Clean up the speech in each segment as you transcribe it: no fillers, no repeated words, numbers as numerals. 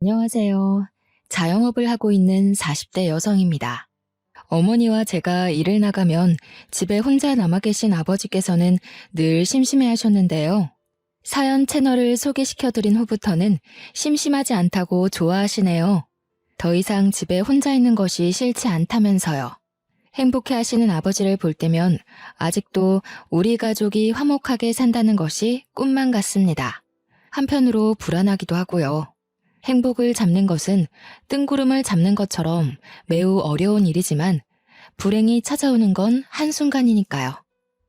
안녕하세요. 자영업을 하고 있는 40대 여성입니다. 어머니와 제가 일을 나가면 집에 혼자 남아 계신 아버지께서는 늘 심심해 하셨는데요. 사연 채널을 소개시켜드린 후부터는 심심하지 않다고 좋아하시네요. 더 이상 집에 혼자 있는 것이 싫지 않다면서요. 행복해 하시는 아버지를 볼 때면 아직도 우리 가족이 화목하게 산다는 것이 꿈만 같습니다. 한편으로 불안하기도 하고요. 행복을 잡는 것은 뜬구름을 잡는 것처럼 매우 어려운 일이지만 불행이 찾아오는 건 한순간이니까요.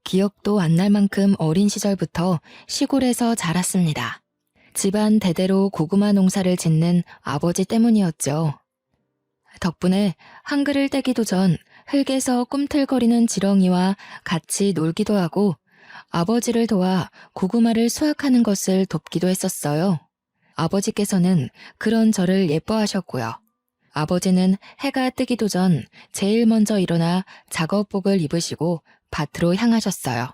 기억도 안 날 만큼 어린 시절부터 시골에서 자랐습니다. 집안 대대로 고구마 농사를 짓는 아버지 때문이었죠. 덕분에 한글을 떼기도 전 흙에서 꿈틀거리는 지렁이와 같이 놀기도 하고 아버지를 도와 고구마를 수확하는 것을 돕기도 했었어요. 아버지께서는 그런 저를 예뻐하셨고요. 아버지는 해가 뜨기도 전 제일 먼저 일어나 작업복을 입으시고 밭으로 향하셨어요.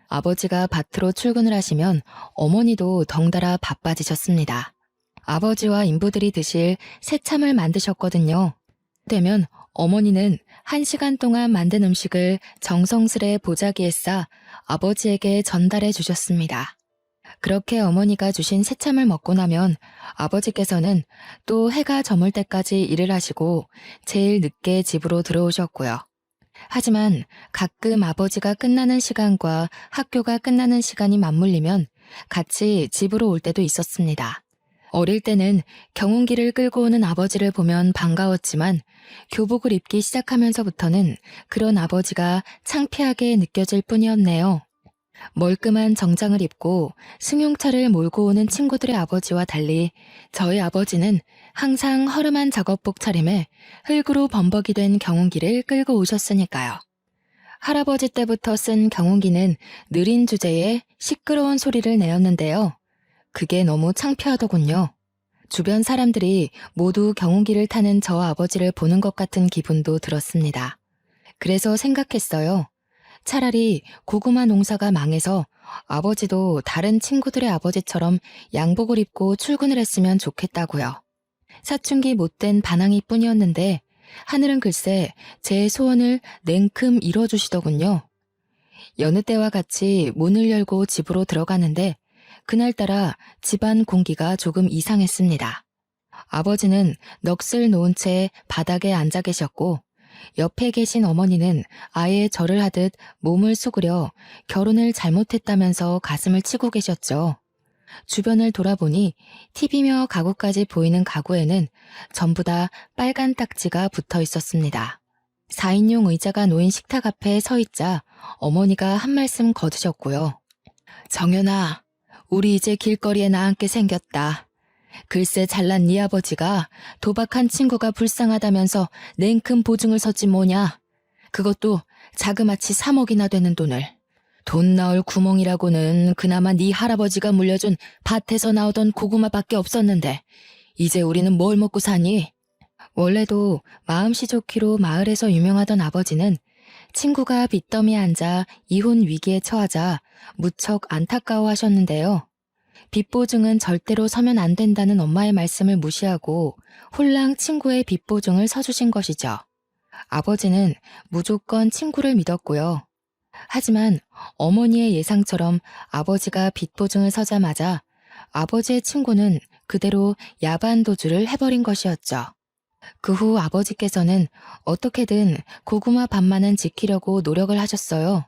아버지가 밭으로 출근을 하시면 어머니도 덩달아 바빠지셨습니다. 아버지와 인부들이 드실 새참을 만드셨거든요. 되면 어머니는 1시간 동안 만든 음식을 정성스레 보자기에 싸 아버지에게 전달해 주셨습니다. 그렇게 어머니가 주신 새참을 먹고 나면 아버지께서는 또 해가 저물 때까지 일을 하시고 제일 늦게 집으로 들어오셨고요. 하지만 가끔 아버지가 끝나는 시간과 학교가 끝나는 시간이 맞물리면 같이 집으로 올 때도 있었습니다. 어릴 때는 경운기를 끌고 오는 아버지를 보면 반가웠지만 교복을 입기 시작하면서부터는 그런 아버지가 창피하게 느껴질 뿐이었네요. 멀끔한 정장을 입고 승용차를 몰고 오는 친구들의 아버지와 달리 저희 아버지는 항상 허름한 작업복 차림에 흙으로 범벅이 된 경운기를 끌고 오셨으니까요. 할아버지 때부터 쓴 경운기는 느린 주제에 시끄러운 소리를 내었는데요. 그게 너무 창피하더군요. 주변 사람들이 모두 경운기를 타는 저 아버지를 보는 것 같은 기분도 들었습니다. 그래서 생각했어요. 차라리 고구마 농사가 망해서 아버지도 다른 친구들의 아버지처럼 양복을 입고 출근을 했으면 좋겠다고요. 사춘기 못된 반항이 뿐이었는데 하늘은 글쎄 제 소원을 냉큼 이뤄주시더군요. 여느 때와 같이 문을 열고 집으로 들어가는데 그날따라 집안 공기가 조금 이상했습니다. 아버지는 넋을 놓은 채 바닥에 앉아 계셨고 옆에 계신 어머니는 아예 절을 하듯 몸을 수그려 결혼을 잘못했다면서 가슴을 치고 계셨죠. 주변을 돌아보니 TV며 가구까지 보이는 가구에는 전부 다 빨간 딱지가 붙어 있었습니다. 4인용 의자가 놓인 식탁 앞에 서 있자 어머니가 한 말씀 거두셨고요. 정연아, 우리 이제 길거리에 나앉게 생겼다. 글쎄 잘난 네 아버지가 도박한 친구가 불쌍하다면서 냉큼 보증을 섰지 뭐냐. 그것도 자그마치 3억이나 되는 돈을. 돈 나올 구멍이라고는 그나마 네 할아버지가 물려준 밭에서 나오던 고구마밖에 없었는데 이제 우리는 뭘 먹고 사니? 원래도 마음씨 좋기로 마을에서 유명하던 아버지는 친구가 빚더미에 앉아 이혼 위기에 처하자 무척 안타까워하셨는데요. 빚보증은 절대로 서면 안 된다는 엄마의 말씀을 무시하고 홀랑 친구의 빚보증을 서주신 것이죠. 아버지는 무조건 친구를 믿었고요. 하지만 어머니의 예상처럼 아버지가 빚보증을 서자마자 아버지의 친구는 그대로 야반도주를 해버린 것이었죠. 그 후 아버지께서는 어떻게든 고구마 밭만은 지키려고 노력을 하셨어요.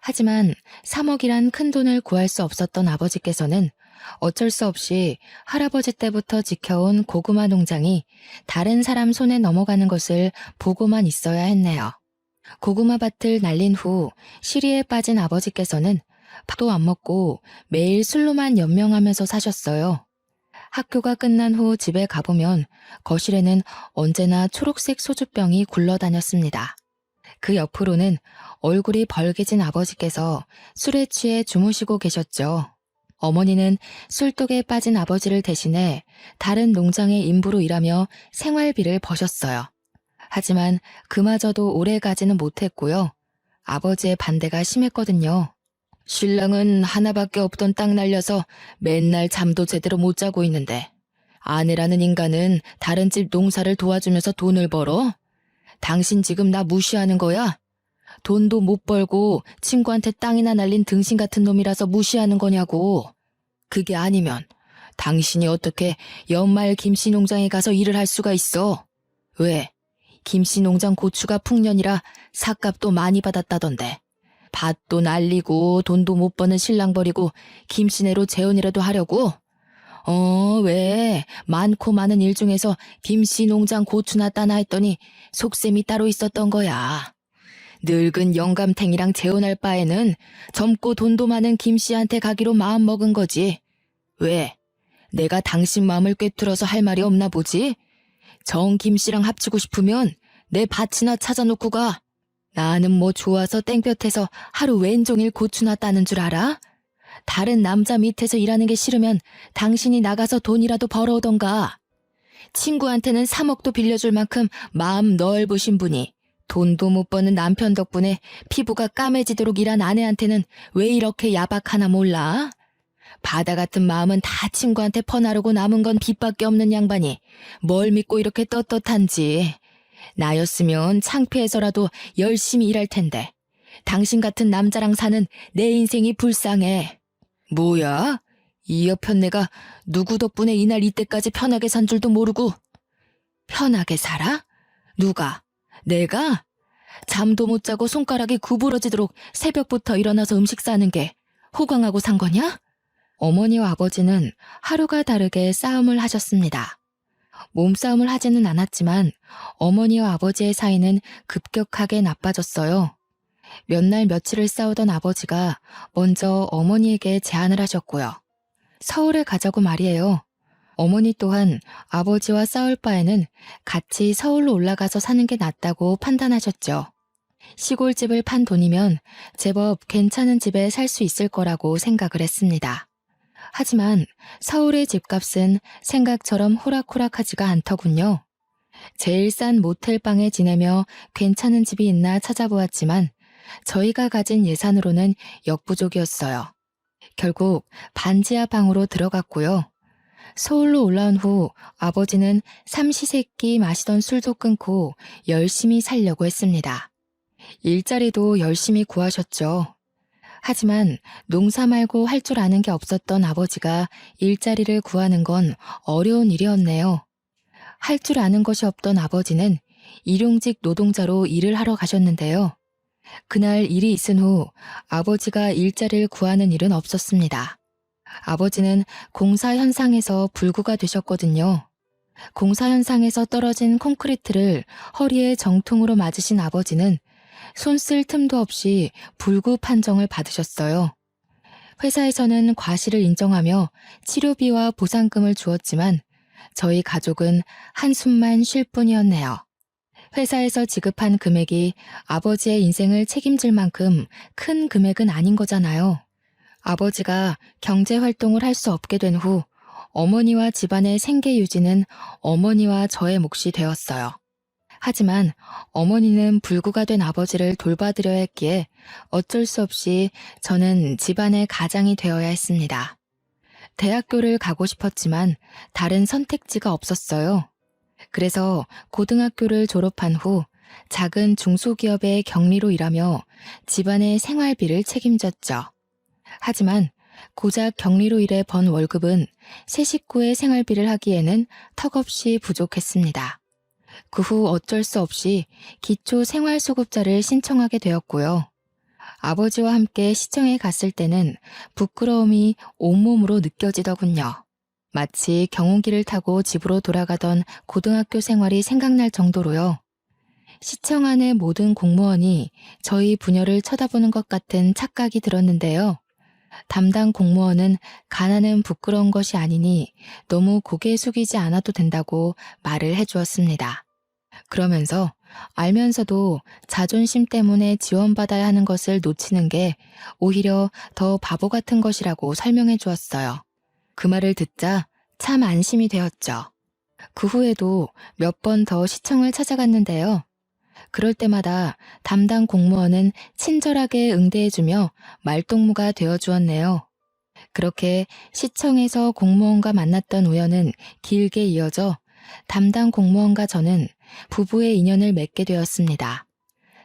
하지만 3억이란 큰 돈을 구할 수 없었던 아버지께서는 어쩔 수 없이 할아버지 때부터 지켜온 고구마 농장이 다른 사람 손에 넘어가는 것을 보고만 있어야 했네요. 고구마 밭을 날린 후 시리에 빠진 아버지께서는 밥도 안 먹고 매일 술로만 연명하면서 사셨어요. 학교가 끝난 후 집에 가보면 거실에는 언제나 초록색 소주병이 굴러다녔습니다. 그 옆으로는 얼굴이 벌개진 아버지께서 술에 취해 주무시고 계셨죠. 어머니는 술독에 빠진 아버지를 대신해 다른 농장의 인부로 일하며 생활비를 버셨어요. 하지만 그마저도 오래 가지는 못했고요. 아버지의 반대가 심했거든요. 신랑은 하나밖에 없던 땅 날려서 맨날 잠도 제대로 못 자고 있는데 아내라는 인간은 다른 집 농사를 도와주면서 돈을 벌어? 당신 지금 나 무시하는 거야? 돈도 못 벌고 친구한테 땅이나 날린 등신 같은 놈이라서 무시하는 거냐고. 그게 아니면 당신이 어떻게 연말 김씨 농장에 가서 일을 할 수가 있어? 왜? 김씨 농장 고추가 풍년이라 삭값도 많이 받았다던데. 밭도 날리고 돈도 못 버는 신랑 버리고 김씨네로 재혼이라도 하려고? 왜? 많고 많은 일 중에서 김씨 농장 고추나 따나 했더니 속셈이 따로 있었던 거야. 늙은 영감탱이랑 재혼할 바에는 젊고 돈도 많은 김씨한테 가기로 마음먹은 거지. 왜? 내가 당신 마음을 꿰뚫어서 할 말이 없나 보지? 정 김씨랑 합치고 싶으면 내 밭이나 찾아놓고 가. 나는 뭐 좋아서 땡볕에서 하루 왼종일 고추나 따는 줄 알아? 다른 남자 밑에서 일하는 게 싫으면 당신이 나가서 돈이라도 벌어오던가. 친구한테는 3억도 빌려줄 만큼 마음 넓으신 분이 돈도 못 버는 남편 덕분에 피부가 까매지도록 일한 아내한테는 왜 이렇게 야박하나 몰라? 바다 같은 마음은 다 친구한테 퍼나르고 남은 건 빚밖에 없는 양반이 뭘 믿고 이렇게 떳떳한지. 나였으면 창피해서라도 열심히 일할 텐데 당신 같은 남자랑 사는 내 인생이 불쌍해. 뭐야? 이 여편네가 누구 덕분에 이날 이때까지 편하게 산 줄도 모르고. 편하게 살아? 누가? 내가? 잠도 못 자고 손가락이 구부러지도록 새벽부터 일어나서 음식 싸는 게 호강하고 산 거냐? 어머니와 아버지는 하루가 다르게 싸움을 하셨습니다. 몸싸움을 하지는 않았지만 어머니와 아버지의 사이는 급격하게 나빠졌어요. 몇 날 며칠을 싸우던 아버지가 먼저 어머니에게 제안을 하셨고요. 서울에 가자고 말이에요. 어머니 또한 아버지와 싸울 바에는 같이 서울로 올라가서 사는 게 낫다고 판단하셨죠. 시골집을 판 돈이면 제법 괜찮은 집에 살 수 있을 거라고 생각을 했습니다. 하지만 서울의 집값은 생각처럼 호락호락하지가 않더군요. 제일 싼 모텔방에 지내며 괜찮은 집이 있나 찾아보았지만 저희가 가진 예산으로는 역부족이었어요. 결국 반지하 방으로 들어갔고요. 서울로 올라온 후 아버지는 삼시세끼 마시던 술도 끊고 열심히 살려고 했습니다. 일자리도 열심히 구하셨죠. 하지만 농사 말고 할 줄 아는 게 없었던 아버지가 일자리를 구하는 건 어려운 일이었네요. 할 줄 아는 것이 없던 아버지는 일용직 노동자로 일을 하러 가셨는데요. 그날 일이 있은 후 아버지가 일자리를 구하는 일은 없었습니다. 아버지는 공사 현상에서 불구가 되셨거든요. 공사 현상에서 떨어진 콘크리트를 허리에 정통으로 맞으신 아버지는 손 쓸 틈도 없이 불구 판정을 받으셨어요. 회사에서는 과실을 인정하며 치료비와 보상금을 주었지만 저희 가족은 한숨만 쉴 뿐이었네요. 회사에서 지급한 금액이 아버지의 인생을 책임질 만큼 큰 금액은 아닌 거잖아요. 아버지가 경제활동을 할 수 없게 된 후 어머니와 집안의 생계 유지는 어머니와 저의 몫이 되었어요. 하지만 어머니는 불구가 된 아버지를 돌봐드려야 했기에 어쩔 수 없이 저는 집안의 가장이 되어야 했습니다. 대학교를 가고 싶었지만 다른 선택지가 없었어요. 그래서 고등학교를 졸업한 후 작은 중소기업의 경리로 일하며 집안의 생활비를 책임졌죠. 하지만 고작 경리로 일해 번 월급은 세 식구의 생활비를 하기에는 턱없이 부족했습니다. 그 후 어쩔 수 없이 기초생활수급자를 신청하게 되었고요. 아버지와 함께 시청에 갔을 때는 부끄러움이 온몸으로 느껴지더군요. 마치 경운기를 타고 집으로 돌아가던 고등학교 생활이 생각날 정도로요. 시청 안의 모든 공무원이 저희 부녀를 쳐다보는 것 같은 착각이 들었는데요. 담당 공무원은 가난은 부끄러운 것이 아니니 너무 고개 숙이지 않아도 된다고 말을 해주었습니다. 그러면서 알면서도 자존심 때문에 지원받아야 하는 것을 놓치는 게 오히려 더 바보 같은 것이라고 설명해 주었어요. 그 말을 듣자 참 안심이 되었죠. 그 후에도 몇 번 더 시청을 찾아갔는데요. 그럴 때마다 담당 공무원은 친절하게 응대해주며 말동무가 되어주었네요. 그렇게 시청에서 공무원과 만났던 우연은 길게 이어져 담당 공무원과 저는 부부의 인연을 맺게 되었습니다.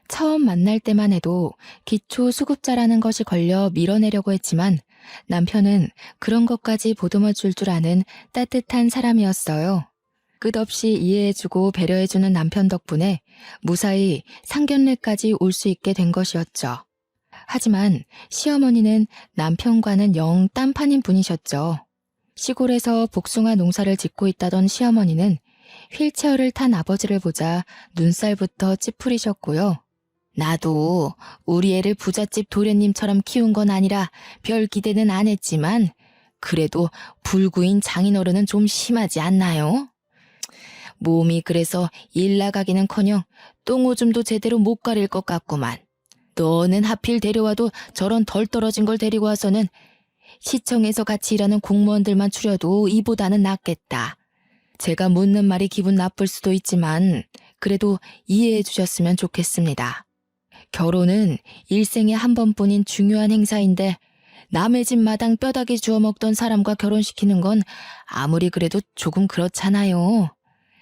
처음 만날 때만 해도 기초수급자라는 것이 걸려 밀어내려고 했지만 남편은 그런 것까지 보듬어 줄 줄 아는 따뜻한 사람이었어요. 끝없이 이해해주고 배려해주는 남편 덕분에 무사히 상견례까지 올 수 있게 된 것이었죠. 하지만 시어머니는 남편과는 영 딴판인 분이셨죠. 시골에서 복숭아 농사를 짓고 있다던 시어머니는 휠체어를 탄 아버지를 보자 눈살부터 찌푸리셨고요. 나도 우리 애를 부잣집 도련님처럼 키운 건 아니라 별 기대는 안 했지만 그래도 불구인 장인어른은 좀 심하지 않나요? 몸이 그래서 일 나가기는커녕 똥오줌도 제대로 못 가릴 것 같구만. 너는 하필 데려와도 저런 덜 떨어진 걸 데리고 와서는 시청에서 같이 일하는 공무원들만 추려도 이보다는 낫겠다. 제가 묻는 말이 기분 나쁠 수도 있지만 그래도 이해해 주셨으면 좋겠습니다. 결혼은 일생에 한 번뿐인 중요한 행사인데 남의 집 마당 뼈다귀 주워 먹던 사람과 결혼시키는 건 아무리 그래도 조금 그렇잖아요.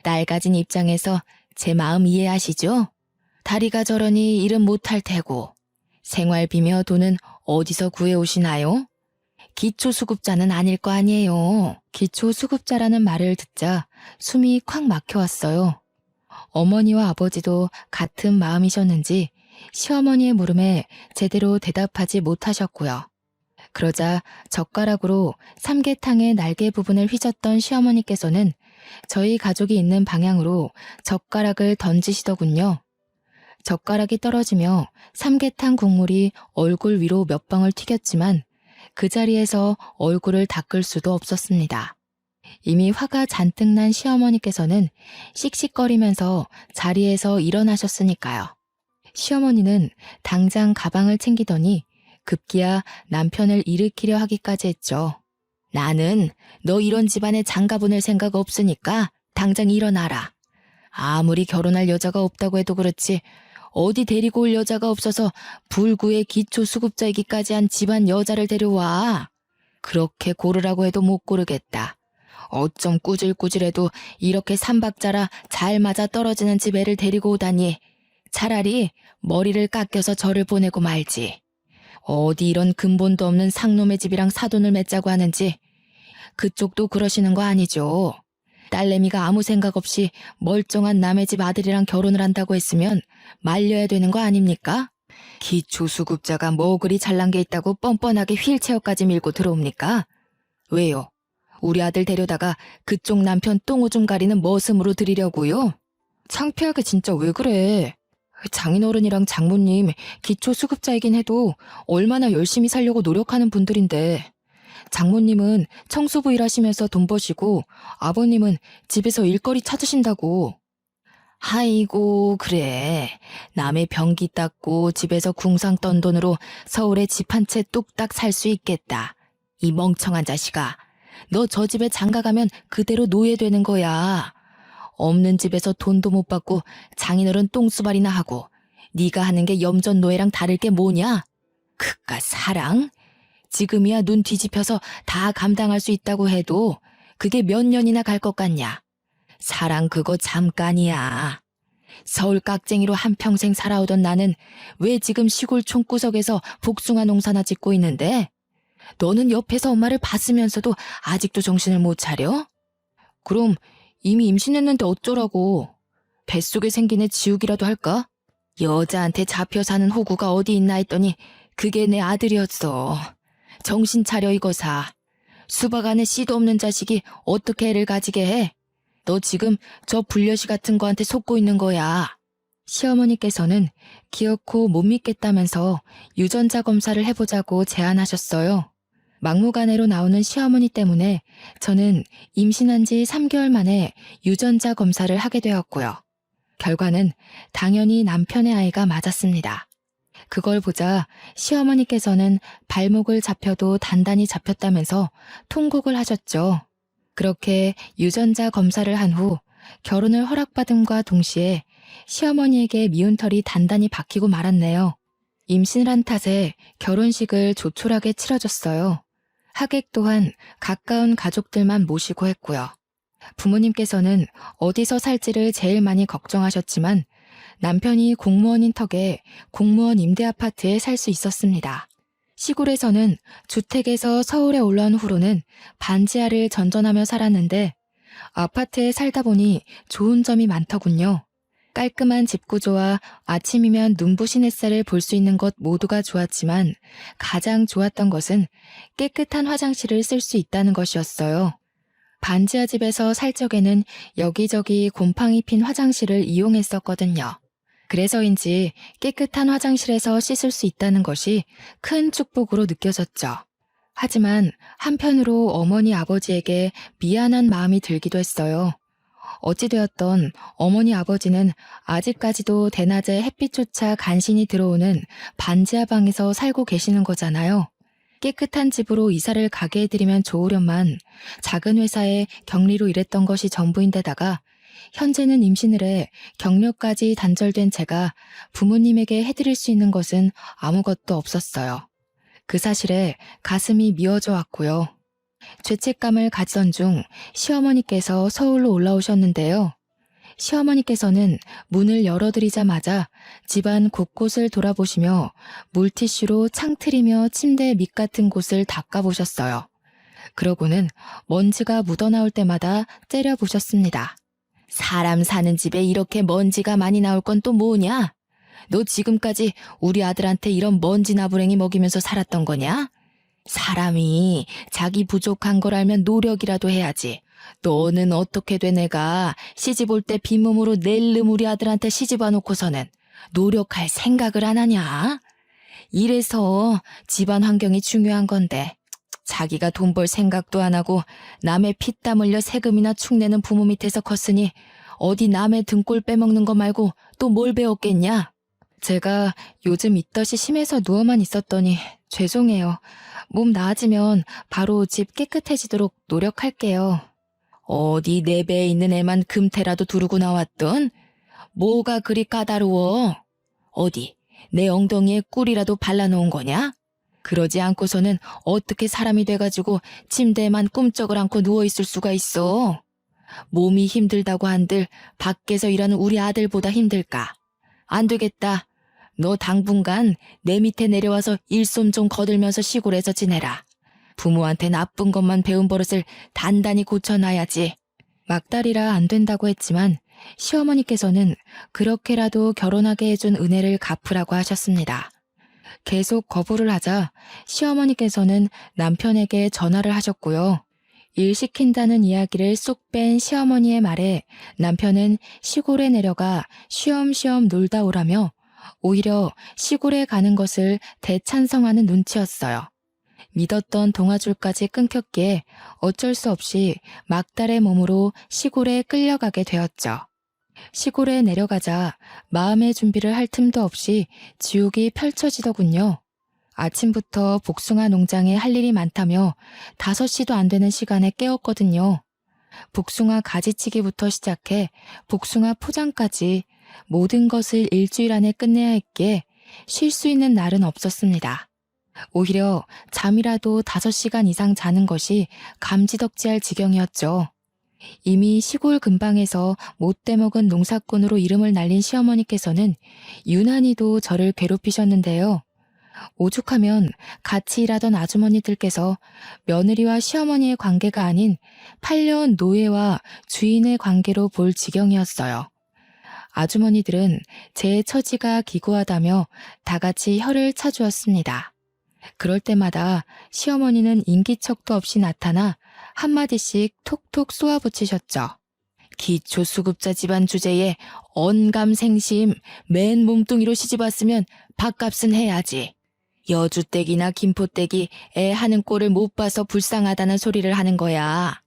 딸 가진 입장에서 제 마음 이해하시죠? 다리가 저러니 일은 못할 테고 생활비며 돈은 어디서 구해오시나요? 기초수급자는 아닐 거 아니에요. 기초수급자라는 말을 듣자 숨이 콱 막혀왔어요. 어머니와 아버지도 같은 마음이셨는지 시어머니의 물음에 제대로 대답하지 못하셨고요. 그러자 젓가락으로 삼계탕의 날개 부분을 휘젓던 시어머니께서는 저희 가족이 있는 방향으로 젓가락을 던지시더군요. 젓가락이 떨어지며 삼계탕 국물이 얼굴 위로 몇 방울 튀겼지만 그 자리에서 얼굴을 닦을 수도 없었습니다. 이미 화가 잔뜩 난 시어머니께서는 씩씩거리면서 자리에서 일어나셨으니까요. 시어머니는 당장 가방을 챙기더니 급기야 남편을 일으키려 하기까지 했죠. 나는 너 이런 집안에 장가보낼 생각 없으니까 당장 일어나라. 아무리 결혼할 여자가 없다고 해도 그렇지 어디 데리고 올 여자가 없어서 불구의 기초수급자이기까지 한 집안 여자를 데려와. 그렇게 고르라고 해도 못 고르겠다. 어쩜 꾸질꾸질해도 이렇게 삼박자라 잘 맞아 떨어지는 집 애를 데리고 오다니. 차라리 머리를 깎여서 저를 보내고 말지. 어디 이런 근본도 없는 상놈의 집이랑 사돈을 맺자고 하는지. 그쪽도 그러시는 거 아니죠. 딸내미가 아무 생각 없이 멀쩡한 남의 집 아들이랑 결혼을 한다고 했으면 말려야 되는 거 아닙니까? 기초수급자가 뭐 그리 잘난 게 있다고 뻔뻔하게 휠체어까지 밀고 들어옵니까? 왜요? 우리 아들 데려다가 그쪽 남편 똥오줌 가리는 머슴으로 들이려고요? 창피하게 진짜 왜 그래? 장인어른이랑 장모님 기초수급자이긴 해도 얼마나 열심히 살려고 노력하는 분들인데 장모님은 청소부 일하시면서 돈 버시고 아버님은 집에서 일거리 찾으신다고. 아이고 그래. 남의 변기 닦고 집에서 궁상 떤 돈으로 서울에 집 한 채 뚝딱 살 수 있겠다. 이 멍청한 자식아. 너 저 집에 장가가면 그대로 노예되는 거야. 없는 집에서 돈도 못 받고 장인어른 똥수발이나 하고 네가 하는 게 염전 노예랑 다를 게 뭐냐? 그깟 사랑? 지금이야 눈 뒤집혀서 다 감당할 수 있다고 해도 그게 몇 년이나 갈 것 같냐? 사랑 그거 잠깐이야. 서울 깍쟁이로 한평생 살아오던 나는 왜 지금 시골 총구석에서 복숭아 농사나 짓고 있는데? 너는 옆에서 엄마를 봤으면서도 아직도 정신을 못 차려? 그럼 이미 임신했는데 어쩌라고. 뱃속에 생긴 애 지우기라도 할까? 여자한테 잡혀 사는 호구가 어디 있나 했더니 그게 내 아들이었어. 정신 차려 이거사. 수박 안에 씨도 없는 자식이 어떻게 애를 가지게 해? 너 지금 저 불려시 같은 거한테 속고 있는 거야. 시어머니께서는 기어코 못 믿겠다면서 유전자 검사를 해보자고 제안하셨어요. 막무가내로 나오는 시어머니 때문에 저는 임신한 지 3개월 만에 유전자 검사를 하게 되었고요. 결과는 당연히 남편의 아이가 맞았습니다. 그걸 보자 시어머니께서는 발목을 잡혀도 단단히 잡혔다면서 통곡을 하셨죠. 그렇게 유전자 검사를 한 후 결혼을 허락받음과 동시에 시어머니에게 미운 털이 단단히 박히고 말았네요. 임신을 한 탓에 결혼식을 조촐하게 치러줬어요. 하객 또한 가까운 가족들만 모시고 했고요. 부모님께서는 어디서 살지를 제일 많이 걱정하셨지만 남편이 공무원인 턱에 공무원 임대 아파트에 살 수 있었습니다. 시골에서는 주택에서 서울에 올라온 후로는 반지하를 전전하며 살았는데 아파트에 살다 보니 좋은 점이 많더군요. 깔끔한 집 구조와 아침이면 눈부신 햇살을 볼 수 있는 것 모두가 좋았지만 가장 좋았던 것은 깨끗한 화장실을 쓸 수 있다는 것이었어요. 반지하 집에서 살 적에는 여기저기 곰팡이 핀 화장실을 이용했었거든요. 그래서인지 깨끗한 화장실에서 씻을 수 있다는 것이 큰 축복으로 느껴졌죠. 하지만 한편으로 어머니 아버지에게 미안한 마음이 들기도 했어요. 어찌되었던 어머니 아버지는 아직까지도 대낮에 햇빛조차 간신히 들어오는 반지하 방에서 살고 계시는 거잖아요. 깨끗한 집으로 이사를 가게 해드리면 좋으련만 작은 회사에 격리로 일했던 것이 전부인데다가 현재는 임신을 해 경력까지 단절된 제가 부모님에게 해드릴 수 있는 것은 아무것도 없었어요. 그 사실에 가슴이 미어져 왔고요. 죄책감을 가지던 중 시어머니께서 서울로 올라오셨는데요. 시어머니께서는 문을 열어드리자마자 집안 곳곳을 돌아보시며 물티슈로 창틀이며 침대 밑 같은 곳을 닦아보셨어요. 그러고는 먼지가 묻어나올 때마다 째려보셨습니다. 사람 사는 집에 이렇게 먼지가 많이 나올 건 또 뭐냐? 너 지금까지 우리 아들한테 이런 먼지 나부랭이 먹이면서 살았던 거냐? 사람이 자기 부족한 걸 알면 노력이라도 해야지. 너는 어떻게 돼 내가 시집 올 때 빈몸으로 낼름 우리 아들한테 시집 와놓고서는 노력할 생각을 안 하냐? 이래서 집안 환경이 중요한 건데 자기가 돈 벌 생각도 안 하고 남의 피땀 흘려 세금이나 축내는 부모 밑에서 컸으니 어디 남의 등골 빼먹는 거 말고 또 뭘 배웠겠냐? 제가 요즘 입덧이 심해서 누워만 있었더니 죄송해요. 몸 나아지면 바로 집 깨끗해지도록 노력할게요. 어디 내 배에 있는 애만 금태라도 두르고 나왔던? 뭐가 그리 까다로워? 어디 내 엉덩이에 꿀이라도 발라놓은 거냐? 그러지 않고서는 어떻게 사람이 돼가지고 침대에만 꿈쩍을 않고 누워있을 수가 있어? 몸이 힘들다고 한들 밖에서 일하는 우리 아들보다 힘들까? 안 되겠다. 너 당분간 내 밑에 내려와서 일손 좀 거들면서 시골에서 지내라. 부모한테 나쁜 것만 배운 버릇을 단단히 고쳐놔야지. 막달이라 안 된다고 했지만 시어머니께서는 그렇게라도 결혼하게 해준 은혜를 갚으라고 하셨습니다. 계속 거부를 하자 시어머니께서는 남편에게 전화를 하셨고요. 일 시킨다는 이야기를 쏙 뺀 시어머니의 말에 남편은 시골에 내려가 쉬엄쉬엄 놀다 오라며 오히려 시골에 가는 것을 대찬성하는 눈치였어요. 믿었던 동아줄까지 끊겼기에 어쩔 수 없이 막달의 몸으로 시골에 끌려가게 되었죠. 시골에 내려가자 마음의 준비를 할 틈도 없이 지옥이 펼쳐지더군요. 아침부터 복숭아 농장에 할 일이 많다며 5시도 안 되는 시간에 깨웠거든요. 복숭아 가지치기부터 시작해 복숭아 포장까지 모든 것을 일주일 안에 끝내야 했기에 쉴 수 있는 날은 없었습니다. 오히려 잠이라도 5시간 이상 자는 것이 감지덕지할 지경이었죠. 이미 시골 근방에서 못돼 먹은 농사꾼으로 이름을 날린 시어머니께서는 유난히도 저를 괴롭히셨는데요. 오죽하면 같이 일하던 아주머니들께서 며느리와 시어머니의 관계가 아닌 8년 노예와 주인의 관계로 볼 지경이었어요. 아주머니들은 제 처지가 기고하다며 다 같이 혀를 차주었습니다. 그럴 때마다 시어머니는 인기척도 없이 나타나 한마디씩 톡톡 쏘아붙이셨죠. 기초수급자 집안 주제에 언감생심 맨 몸뚱이로 시집왔으면 밥값은 해야지. 여주댁이나 김포댁이 애 하는 꼴을 못 봐서 불쌍하다는 소리를 하는 거야.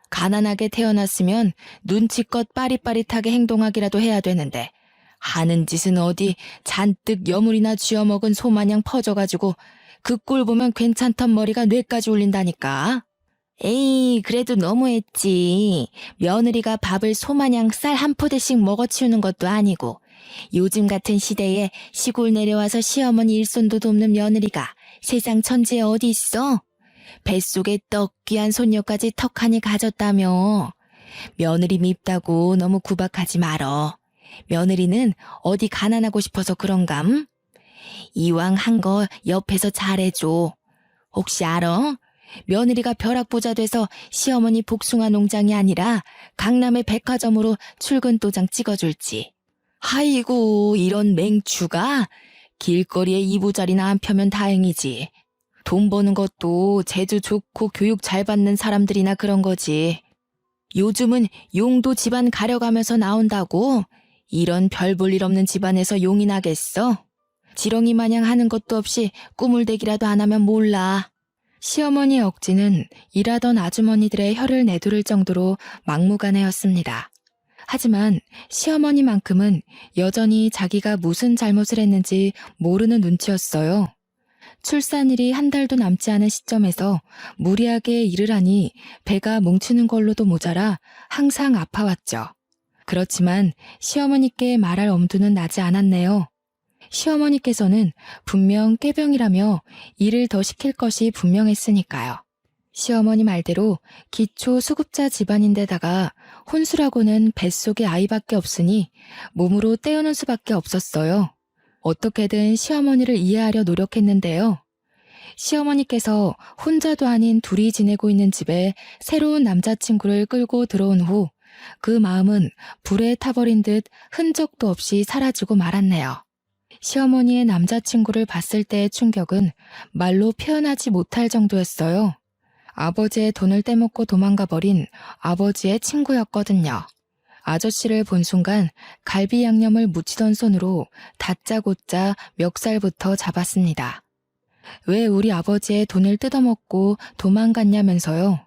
가난하게 태어났으면 눈치껏 빠릿빠릿하게 행동하기라도 해야 되는데 하는 짓은 어디 잔뜩 여물이나 쥐어먹은 소마냥 퍼져가지고 그 꼴 보면 괜찮던 머리가 뇌까지 울린다니까. 에이, 그래도 너무했지. 며느리가 밥을 소마냥 쌀 한 포대씩 먹어치우는 것도 아니고 요즘 같은 시대에 시골 내려와서 시어머니 일손도 돕는 며느리가 세상 천지에 어디 있어? 뱃속에 떡 귀한 손녀까지 턱하니 가졌다며. 며느리 밉다고 너무 구박하지 말어. 며느리는 어디 가난하고 싶어서 그런감? 이왕 한 거 옆에서 잘해줘. 혹시 알아? 며느리가 벼락부자 돼서 시어머니 복숭아 농장이 아니라 강남의 백화점으로 출근 도장 찍어줄지. 아이고, 이런 맹추가? 길거리에 이부자리나 안 펴면 다행이지. 돈 버는 것도 재주 좋고 교육 잘 받는 사람들이나 그런 거지. 요즘은 용도 집안 가려가면서 나온다고? 이런 별 볼 일 없는 집안에서 용이 나겠어? 지렁이 마냥 하는 것도 없이 꾸물대기라도 안 하면 몰라. 시어머니의 억지는 일하던 아주머니들의 혀를 내두를 정도로 막무가내였습니다. 하지만 시어머니만큼은 여전히 자기가 무슨 잘못을 했는지 모르는 눈치였어요. 출산일이 한 달도 남지 않은 시점에서 무리하게 일을 하니 배가 뭉치는 걸로도 모자라 항상 아파왔죠. 그렇지만 시어머니께 말할 엄두는 나지 않았네요. 시어머니께서는 분명 꾀병이라며 일을 더 시킬 것이 분명했으니까요. 시어머니 말대로 기초 수급자 집안인데다가 혼수라고는 뱃속에 아이밖에 없으니 몸으로 때우는 수밖에 없었어요. 어떻게든 시어머니를 이해하려 노력했는데요. 시어머니께서 혼자도 아닌 둘이 지내고 있는 집에 새로운 남자친구를 끌고 들어온 후 그 마음은 불에 타버린 듯 흔적도 없이 사라지고 말았네요. 시어머니의 남자친구를 봤을 때의 충격은 말로 표현하지 못할 정도였어요. 아버지의 돈을 떼먹고 도망가 버린 아버지의 친구였거든요. 아저씨를 본 순간 갈비 양념을 묻히던 손으로 다짜고짜 멱살부터 잡았습니다. 왜 우리 아버지의 돈을 뜯어먹고 도망갔냐면서요.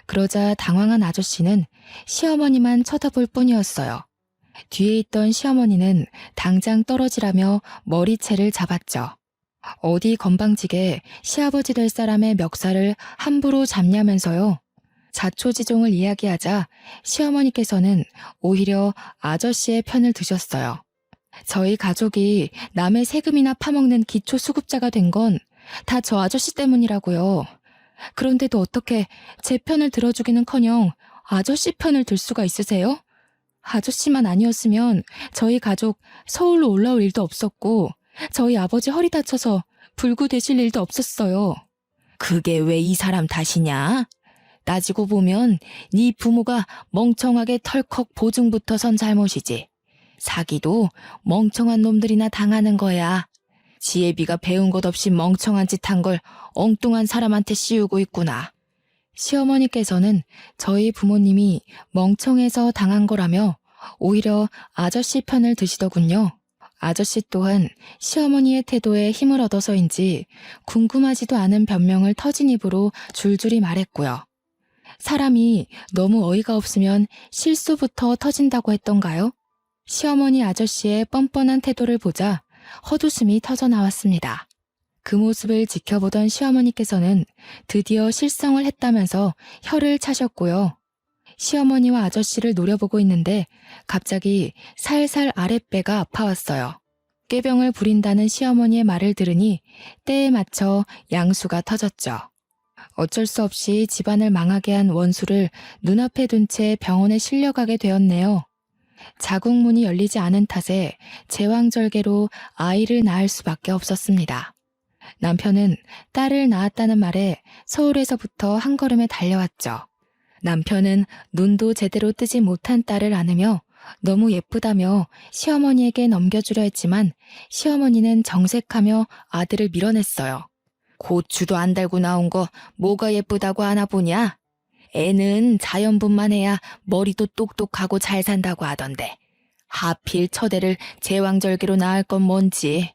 그러자 당황한 아저씨는 시어머니만 쳐다볼 뿐이었어요. 뒤에 있던 시어머니는 당장 떨어지라며 머리채를 잡았죠. 어디 건방지게 시아버지 될 사람의 멱살을 함부로 잡냐면서요. 자초지종을 이야기하자 시어머니께서는 오히려 아저씨의 편을 드셨어요. 저희 가족이 남의 세금이나 파먹는 기초수급자가 된 건 다 저 아저씨 때문이라고요. 그런데도 어떻게 제 편을 들어주기는커녕 아저씨 편을 들 수가 있으세요? 아저씨만 아니었으면 저희 가족 서울로 올라올 일도 없었고 저희 아버지 허리 다쳐서 불구되실 일도 없었어요. 그게 왜 이 사람 탓이냐? 따지고 보면 네 부모가 멍청하게 털컥 보증부터 선 잘못이지. 사기도 멍청한 놈들이나 당하는 거야. 지혜비가 배운 것 없이 멍청한 짓 한 걸 엉뚱한 사람한테 씌우고 있구나. 시어머니께서는 저희 부모님이 멍청해서 당한 거라며 오히려 아저씨 편을 드시더군요. 아저씨 또한 시어머니의 태도에 힘을 얻어서인지 궁금하지도 않은 변명을 터진 입으로 줄줄이 말했고요. 사람이 너무 어이가 없으면 실수부터 터진다고 했던가요? 시어머니 아저씨의 뻔뻔한 태도를 보자 헛웃음이 터져 나왔습니다. 그 모습을 지켜보던 시어머니께서는 드디어 실성을 했다면서 혀를 차셨고요. 시어머니와 아저씨를 노려보고 있는데 갑자기 살살 아랫배가 아파왔어요. 꾀병을 부린다는 시어머니의 말을 들으니 때에 맞춰 양수가 터졌죠. 어쩔 수 없이 집안을 망하게 한 원수를 눈앞에 둔 채 병원에 실려가게 되었네요. 자궁문이 열리지 않은 탓에 제왕절개로 아이를 낳을 수밖에 없었습니다. 남편은 딸을 낳았다는 말에 서울에서부터 한 걸음에 달려왔죠. 남편은 눈도 제대로 뜨지 못한 딸을 안으며 너무 예쁘다며 시어머니에게 넘겨주려 했지만 시어머니는 정색하며 아들을 밀어냈어요. 고추도 안 달고 나온 거 뭐가 예쁘다고 안아보냐? 애는 자연분만 해야 머리도 똑똑하고 잘 산다고 하던데 하필 처대를 제왕절개로 낳을 건 뭔지.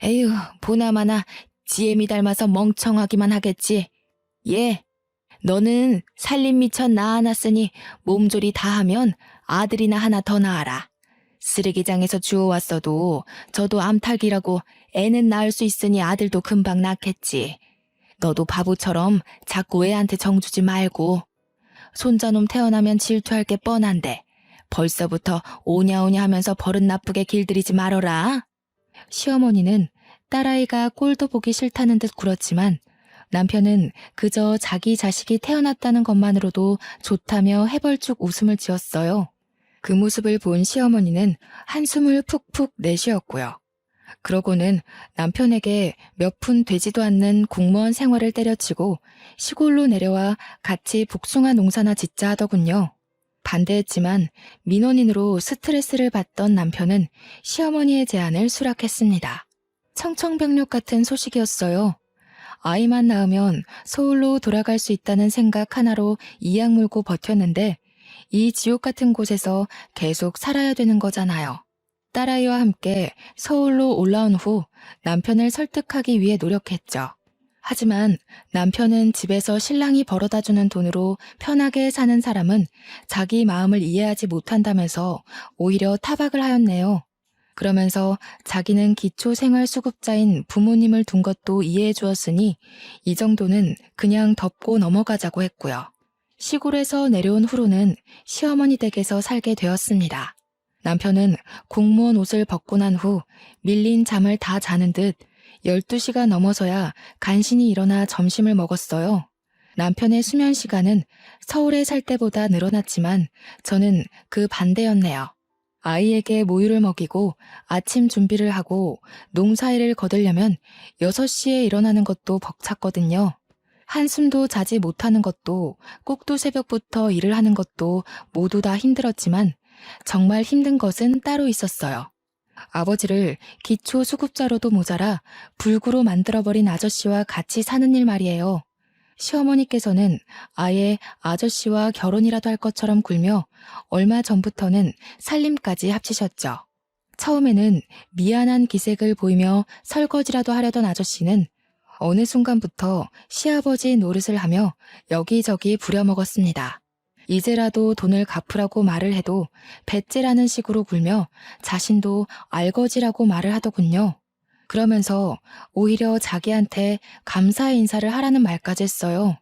에휴, 보나마나 지엠이 닮아서 멍청하기만 하겠지. 예, 너는 살림 미천 낳아놨으니 몸조리 다 하면 아들이나 하나 더 낳아라. 쓰레기장에서 주워왔어도 저도 암탉이라고 애는 낳을 수 있으니 아들도 금방 낳겠지. 너도 바보처럼 자꾸 애한테 정주지 말고. 손자놈 태어나면 질투할 게 뻔한데 벌써부터 오냐오냐 하면서 버릇 나쁘게 길들이지 말어라. 시어머니는 딸아이가 꼴도 보기 싫다는 듯 굴었지만 남편은 그저 자기 자식이 태어났다는 것만으로도 좋다며 해벌쭉 웃음을 지었어요. 그 모습을 본 시어머니는 한숨을 푹푹 내쉬었고요. 그러고는 남편에게 몇 푼 되지도 않는 공무원 생활을 때려치고 시골로 내려와 같이 복숭아 농사나 짓자 하더군요. 반대했지만 민원인으로 스트레스를 받던 남편은 시어머니의 제안을 수락했습니다. 청청병력 같은 소식이었어요. 아이만 낳으면 서울로 돌아갈 수 있다는 생각 하나로 이악 물고 버텼는데 이 지옥 같은 곳에서 계속 살아야 되는 거잖아요. 딸아이와 함께 서울로 올라온 후 남편을 설득하기 위해 노력했죠. 하지만 남편은 집에서 신랑이 벌어다주는 돈으로 편하게 사는 사람은 자기 마음을 이해하지 못한다면서 오히려 타박을 하였네요. 그러면서 자기는 기초생활수급자인 부모님을 둔 것도 이해해 주었으니 이 정도는 그냥 덮고 넘어가자고 했고요. 시골에서 내려온 후로는 시어머니 댁에서 살게 되었습니다. 남편은 공무원 옷을 벗고 난 후 밀린 잠을 다 자는 듯 12시가 넘어서야 간신히 일어나 점심을 먹었어요. 남편의 수면 시간은 서울에 살 때보다 늘어났지만 저는 그 반대였네요. 아이에게 모유를 먹이고 아침 준비를 하고 농사일을 거두려면 6시에 일어나는 것도 벅찼거든요. 한숨도 자지 못하는 것도 꼭두 새벽부터 일을 하는 것도 모두 다 힘들었지만 정말 힘든 것은 따로 있었어요. 아버지를 기초수급자로도 모자라 불구로 만들어버린 아저씨와 같이 사는 일 말이에요. 시어머니께서는 아예 아저씨와 결혼이라도 할 것처럼 굴며 얼마 전부터는 살림까지 합치셨죠. 처음에는 미안한 기색을 보이며 설거지라도 하려던 아저씨는 어느 순간부터 시아버지 노릇을 하며 여기저기 부려먹었습니다. 이제라도 돈을 갚으라고 말을 해도 배째라는 식으로 굴며 자신도 알거지라고 말을 하더군요. 그러면서 오히려 자기한테 감사의 인사를 하라는 말까지 했어요.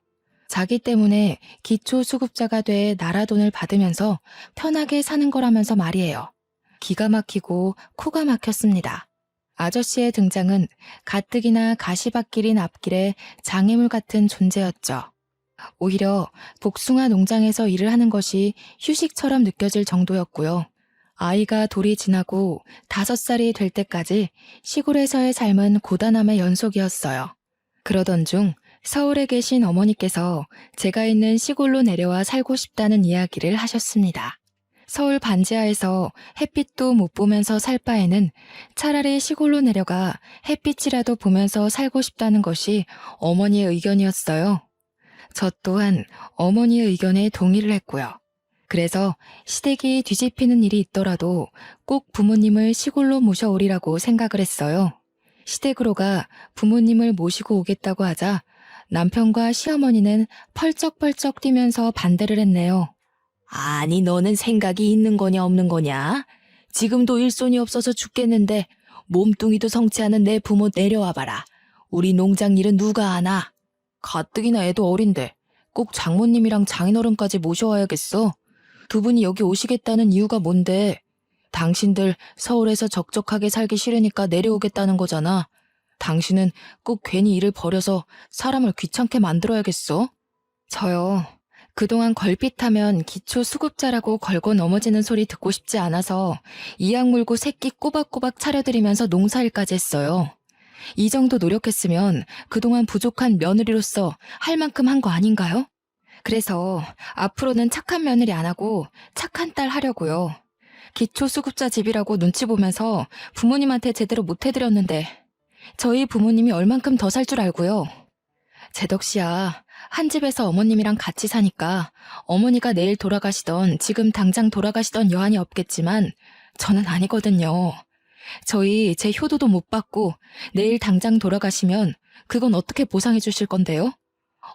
자기 때문에 기초수급자가 돼 나라 돈을 받으면서 편하게 사는 거라면서 말이에요. 기가 막히고 코가 막혔습니다. 아저씨의 등장은 가뜩이나 가시밭길인 앞길의 장애물 같은 존재였죠. 오히려 복숭아 농장에서 일을 하는 것이 휴식처럼 느껴질 정도였고요. 아이가 돌이 지나고 5살이 될 때까지 시골에서의 삶은 고단함의 연속이었어요. 그러던 중 서울에 계신 어머니께서 제가 있는 시골로 내려와 살고 싶다는 이야기를 하셨습니다. 서울 반지하에서 햇빛도 못 보면서 살 바에는 차라리 시골로 내려가 햇빛이라도 보면서 살고 싶다는 것이 어머니의 의견이었어요. 저 또한 어머니의 의견에 동의를 했고요. 그래서 시댁이 뒤집히는 일이 있더라도 꼭 부모님을 시골로 모셔오리라고 생각을 했어요. 시댁으로 가 부모님을 모시고 오겠다고 하자 남편과 시어머니는 펄쩍펄쩍 뛰면서 반대를 했네요. 아니, 너는 생각이 있는 거냐 없는 거냐? 지금도 일손이 없어서 죽겠는데 몸뚱이도 성치 않은 내 부모 내려와 봐라. 우리 농장 일은 누가 아나? 가뜩이나 애도 어린데 꼭 장모님이랑 장인어른까지 모셔와야겠어. 두 분이 여기 오시겠다는 이유가 뭔데? 당신들 서울에서 적적하게 살기 싫으니까 내려오겠다는 거잖아. 당신은 꼭 괜히 일을 버려서 사람을 귀찮게 만들어야겠어? 저요. 그동안 걸핏하면 기초수급자라고 걸고 넘어지는 소리 듣고 싶지 않아서 이악 물고 새끼 꼬박꼬박 차려드리면서 농사일까지 했어요. 이 정도 노력했으면 그동안 부족한 며느리로서 할 만큼 한 거 아닌가요? 그래서 앞으로는 착한 며느리 안 하고 착한 딸 하려고요. 기초수급자 집이라고 눈치 보면서 부모님한테 제대로 못 해드렸는데 저희 부모님이 얼만큼 더 살 줄 알고요. 제덕씨야, 한 집에서 어머님이랑 같이 사니까 어머니가 내일 돌아가시던 지금 당장 돌아가시던 여한이 없겠지만 저는 아니거든요. 저희 제 효도도 못 받고 내일 당장 돌아가시면 그건 어떻게 보상해 주실 건데요?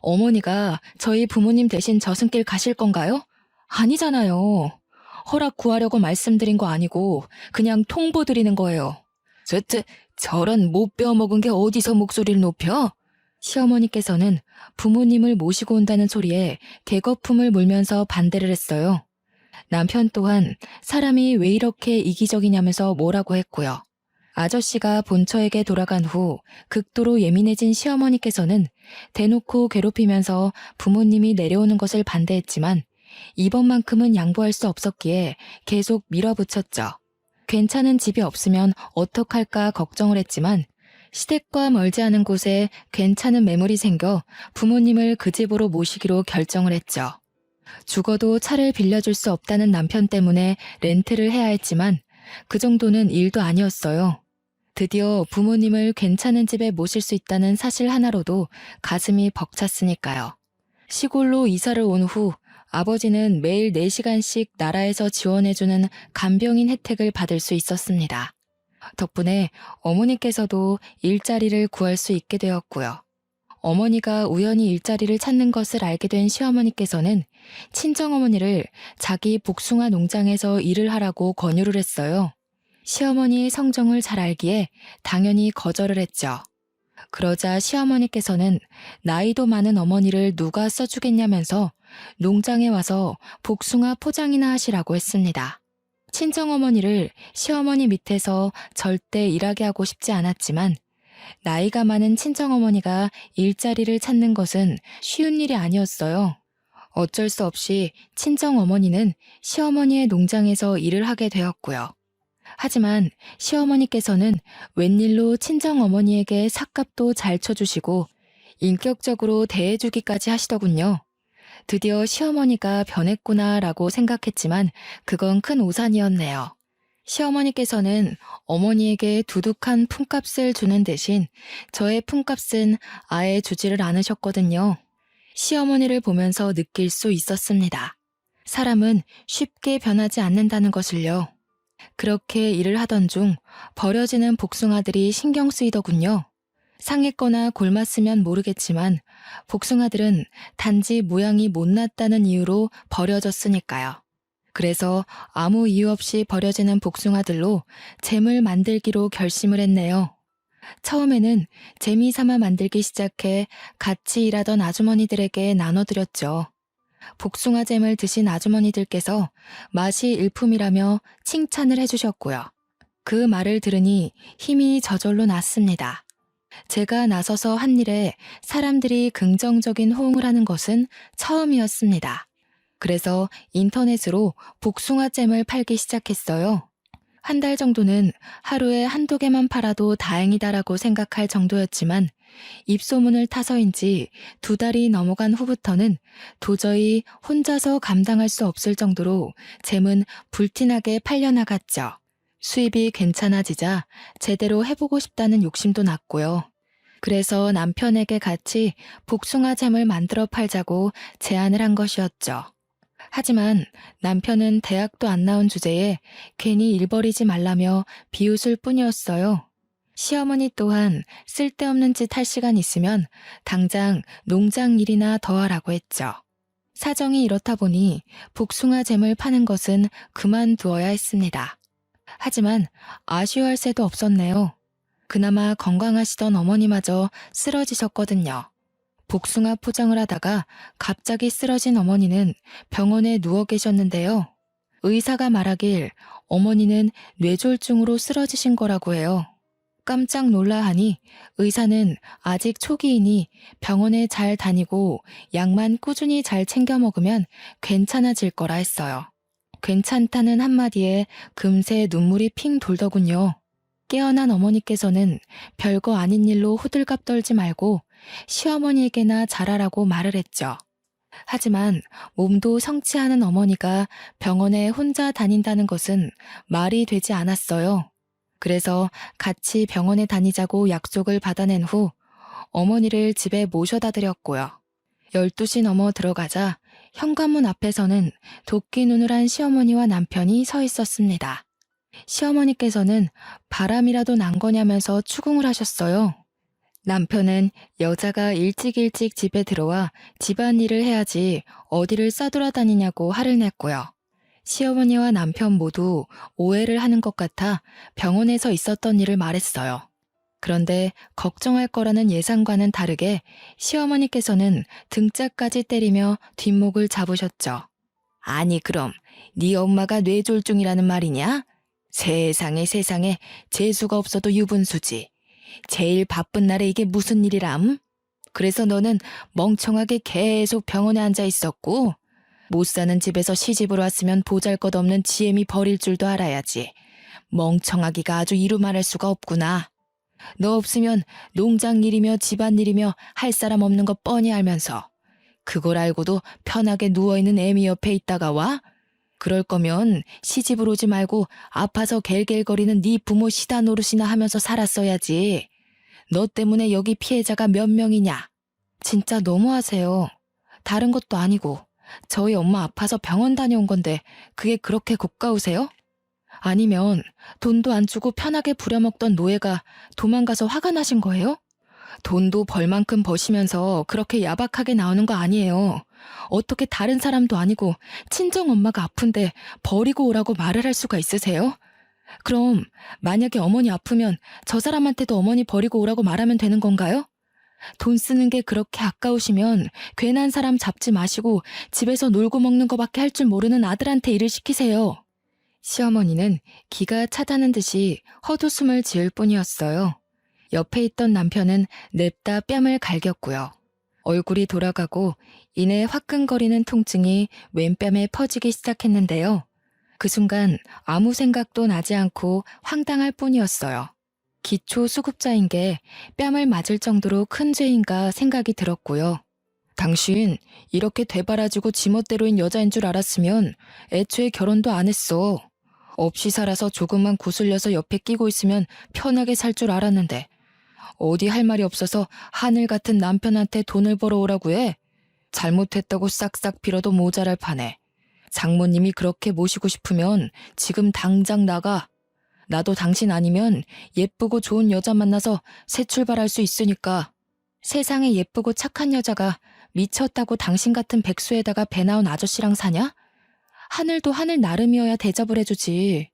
어머니가 저희 부모님 대신 저승길 가실 건가요? 아니잖아요. 허락 구하려고 말씀드린 거 아니고 그냥 통보드리는 거예요. 저런 못 배워먹은 게 어디서 목소리를 높여? 시어머니께서는 부모님을 모시고 온다는 소리에 개거품을 물면서 반대를 했어요. 남편 또한 사람이 왜 이렇게 이기적이냐면서 뭐라고 했고요. 아저씨가 본처에게 돌아간 후 극도로 예민해진 시어머니께서는 대놓고 괴롭히면서 부모님이 내려오는 것을 반대했지만 이번만큼은 양보할 수 없었기에 계속 밀어붙였죠. 괜찮은 집이 없으면 어떡할까 걱정을 했지만 시댁과 멀지 않은 곳에 괜찮은 매물이 생겨 부모님을 그 집으로 모시기로 결정을 했죠. 죽어도 차를 빌려줄 수 없다는 남편 때문에 렌트를 해야 했지만 그 정도는 일도 아니었어요. 드디어 부모님을 괜찮은 집에 모실 수 있다는 사실 하나로도 가슴이 벅찼으니까요. 시골로 이사를 온 후 아버지는 매일 4시간씩 나라에서 지원해주는 간병인 혜택을 받을 수 있었습니다. 덕분에 어머니께서도 일자리를 구할 수 있게 되었고요. 어머니가 우연히 일자리를 찾는 것을 알게 된 시어머니께서는 친정어머니를 자기 복숭아 농장에서 일을 하라고 권유를 했어요. 시어머니의 성정을 잘 알기에 당연히 거절을 했죠. 그러자 시어머니께서는 나이도 많은 어머니를 누가 써주겠냐면서 농장에 와서 복숭아 포장이나 하시라고 했습니다. 친정어머니를 시어머니 밑에서 절대 일하게 하고 싶지 않았지만 나이가 많은 친정어머니가 일자리를 찾는 것은 쉬운 일이 아니었어요. 어쩔 수 없이 친정어머니는 시어머니의 농장에서 일을 하게 되었고요. 하지만 시어머니께서는 웬일로 친정어머니에게 삭갑도 잘 쳐주시고 인격적으로 대해주기까지 하시더군요. 드디어 시어머니가 변했구나라고 생각했지만 그건 큰 오산이었네요. 시어머니께서는 어머니에게 두둑한 품값을 주는 대신 저의 품값은 아예 주지를 않으셨거든요. 시어머니를 보면서 느낄 수 있었습니다. 사람은 쉽게 변하지 않는다는 것을요. 그렇게 일을 하던 중 버려지는 복숭아들이 신경 쓰이더군요. 상했거나 골맞으면 모르겠지만 복숭아들은 단지 모양이 못났다는 이유로 버려졌으니까요. 그래서 아무 이유 없이 버려지는 복숭아들로 잼을 만들기로 결심을 했네요. 처음에는 재미삼아 만들기 시작해 같이 일하던 아주머니들에게 나눠드렸죠. 복숭아잼을 드신 아주머니들께서 맛이 일품이라며 칭찬을 해주셨고요. 그 말을 들으니 힘이 저절로 났습니다. 제가 나서서 한 일에 사람들이 긍정적인 호응을 하는 것은 처음이었습니다. 그래서 인터넷으로 복숭아잼을 팔기 시작했어요. 한 달 정도는 하루에 한두 개만 팔아도 다행이다라고 생각할 정도였지만 입소문을 타서인지 2달이 넘어간 후부터는 도저히 혼자서 감당할 수 없을 정도로 잼은 불티나게 팔려나갔죠. 수입이 괜찮아지자 제대로 해보고 싶다는 욕심도 났고요. 그래서 남편에게 같이 복숭아잼을 만들어 팔자고 제안을 한 것이었죠. 하지만 남편은 대학도 안 나온 주제에 괜히 일 벌이지 말라며 비웃을 뿐이었어요. 시어머니 또한 쓸데없는 짓 할 시간 있으면 당장 농장 일이나 더 하라고 했죠. 사정이 이렇다 보니 복숭아잼을 파는 것은 그만두어야 했습니다. 하지만 아쉬워할 새도 없었네요. 그나마 건강하시던 어머니마저 쓰러지셨거든요. 복숭아 포장을 하다가 갑자기 쓰러진 어머니는 병원에 누워 계셨는데요. 의사가 말하길 어머니는 뇌졸중으로 쓰러지신 거라고 해요. 깜짝 놀라하니 의사는 아직 초기이니 병원에 잘 다니고 약만 꾸준히 잘 챙겨 먹으면 괜찮아질 거라 했어요. 괜찮다는 한마디에 금세 눈물이 핑 돌더군요. 깨어난 어머니께서는 별거 아닌 일로 호들갑 떨지 말고 시어머니에게나 잘하라고 말을 했죠. 하지만 몸도 성취하는 어머니가 병원에 혼자 다닌다는 것은 말이 되지 않았어요. 그래서 같이 병원에 다니자고 약속을 받아낸 후 어머니를 집에 모셔다 드렸고요. 12시 넘어 들어가자 현관문 앞에서는 도끼 눈을 한 시어머니와 남편이 서 있었습니다. 시어머니께서는 바람이라도 난 거냐면서 추궁을 하셨어요. 남편은 여자가 일찍 집에 들어와 집안일을 해야지 어디를 싸돌아다니냐고 화를 냈고요. 시어머니와 남편 모두 오해를 하는 것 같아 병원에서 있었던 일을 말했어요. 그런데 걱정할 거라는 예상과는 다르게 시어머니께서는 등짝까지 때리며 뒷목을 잡으셨죠. 아니 그럼 네 엄마가 뇌졸중이라는 말이냐? 세상에 세상에 재수가 없어도 유분수지. 제일 바쁜 날에 이게 무슨 일이람? 그래서 너는 멍청하게 계속 병원에 앉아 있었고 못 사는 집에서 시집을 왔으면 보잘것없는 지엠이 버릴 줄도 알아야지. 멍청하기가 아주 이루 말할 수가 없구나. 너 없으면 농장 일이며 집안일이며 할 사람 없는 거 뻔히 알면서 그걸 알고도 편하게 누워있는 애미 옆에 있다가 와? 그럴 거면 시집을 오지 말고 아파서 갤갤거리는 네 부모 시다 노릇이나 하면서 살았어야지. 너 때문에 여기 피해자가 몇 명이냐? 진짜 너무하세요. 다른 것도 아니고 저희 엄마 아파서 병원 다녀온 건데 그게 그렇게 고가우세요? 아니면 돈도 안 주고 편하게 부려먹던 노예가 도망가서 화가 나신 거예요? 돈도 벌 만큼 버시면서 그렇게 야박하게 나오는 거 아니에요. 어떻게 다른 사람도 아니고 친정 엄마가 아픈데 버리고 오라고 말을 할 수가 있으세요? 그럼 만약에 어머니 아프면 저 사람한테도 어머니 버리고 오라고 말하면 되는 건가요? 돈 쓰는 게 그렇게 아까우시면 괜한 사람 잡지 마시고 집에서 놀고 먹는 거밖에 할 줄 모르는 아들한테 일을 시키세요. 시어머니는 기가 차다는 듯이 헛웃음을 지을 뿐이었어요. 옆에 있던 남편은 냅다 뺨을 갈겼고요. 얼굴이 돌아가고 이내 화끈거리는 통증이 왼뺨에 퍼지기 시작했는데요. 그 순간 아무 생각도 나지 않고 황당할 뿐이었어요. 기초 수급자인 게 뺨을 맞을 정도로 큰 죄인가 생각이 들었고요. 당신 이렇게 되바라지고 지멋대로인 여자인 줄 알았으면 애초에 결혼도 안 했어. 없이 살아서 조금만 구슬려서 옆에 끼고 있으면 편하게 살 줄 알았는데 어디 할 말이 없어서 하늘 같은 남편한테 돈을 벌어오라고 해? 잘못했다고 싹싹 빌어도 모자랄 판에. 장모님이 그렇게 모시고 싶으면 지금 당장 나가. 나도 당신 아니면 예쁘고 좋은 여자 만나서 새 출발할 수 있으니까. 세상에 예쁘고 착한 여자가 미쳤다고 당신 같은 백수에다가 배 나온 아저씨랑 사냐? 하늘도 하늘 나름이어야 대접을 해주지.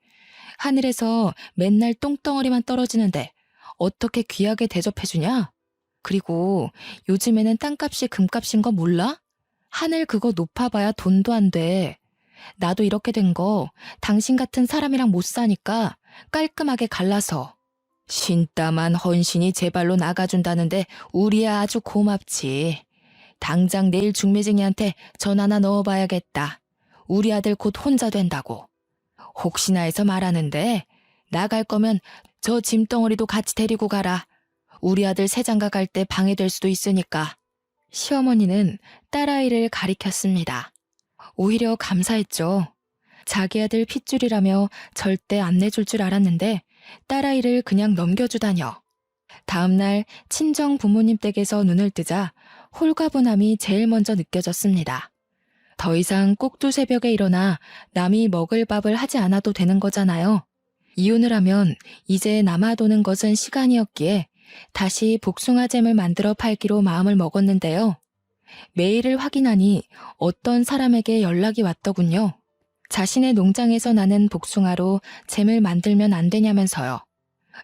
하늘에서 맨날 똥덩어리만 떨어지는데 어떻게 귀하게 대접해주냐? 그리고 요즘에는 땅값이 금값인 거 몰라? 하늘 그거 높아봐야 돈도 안 돼. 나도 이렇게 된 거 당신 같은 사람이랑 못 사니까 깔끔하게 갈라서. 신땀한 헌신이 제 발로 나가준다는데 우리 아주 고맙지. 당장 내일 중매쟁이한테 전화나 넣어봐야겠다. 우리 아들 곧 혼자 된다고. 혹시나 해서 말하는데 나갈 거면 저 짐덩어리도 같이 데리고 가라. 우리 아들 새장가 갈 때 방해될 수도 있으니까. 시어머니는 딸아이를 가리켰습니다. 오히려 감사했죠. 자기 아들 핏줄이라며 절대 안 내줄 줄 알았는데 딸아이를 그냥 넘겨주다녀. 다음날 친정 부모님 댁에서 눈을 뜨자 홀가분함이 제일 먼저 느껴졌습니다. 더 이상 꼭두새벽에 일어나 남이 먹을 밥을 하지 않아도 되는 거잖아요. 이혼을 하면 이제 남아도는 것은 시간이었기에 다시 복숭아잼을 만들어 팔기로 마음을 먹었는데요. 메일을 확인하니 어떤 사람에게 연락이 왔더군요. 자신의 농장에서 나는 복숭아로 잼을 만들면 안 되냐면서요.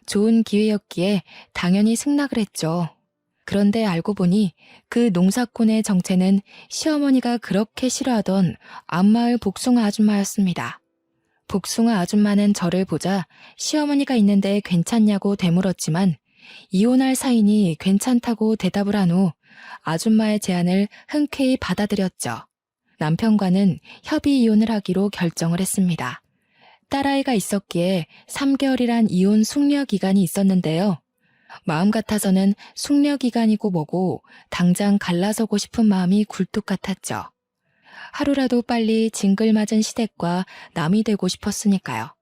좋은 기회였기에 당연히 승낙을 했죠. 그런데 알고 보니 그 농사꾼의 정체는 시어머니가 그렇게 싫어하던 앞마을 복숭아 아줌마였습니다. 복숭아 아줌마는 저를 보자 시어머니가 있는데 괜찮냐고 되물었지만 이혼할 사이니 괜찮다고 대답을 한 후 아줌마의 제안을 흔쾌히 받아들였죠. 남편과는 협의 이혼을 하기로 결정을 했습니다. 딸아이가 있었기에 3개월이란 이혼 숙려 기간이 있었는데요. 마음 같아서는 숙려 기간이고 뭐고 당장 갈라서고 싶은 마음이 굴뚝 같았죠. 하루라도 빨리 징글맞은 시댁과 남이 되고 싶었으니까요.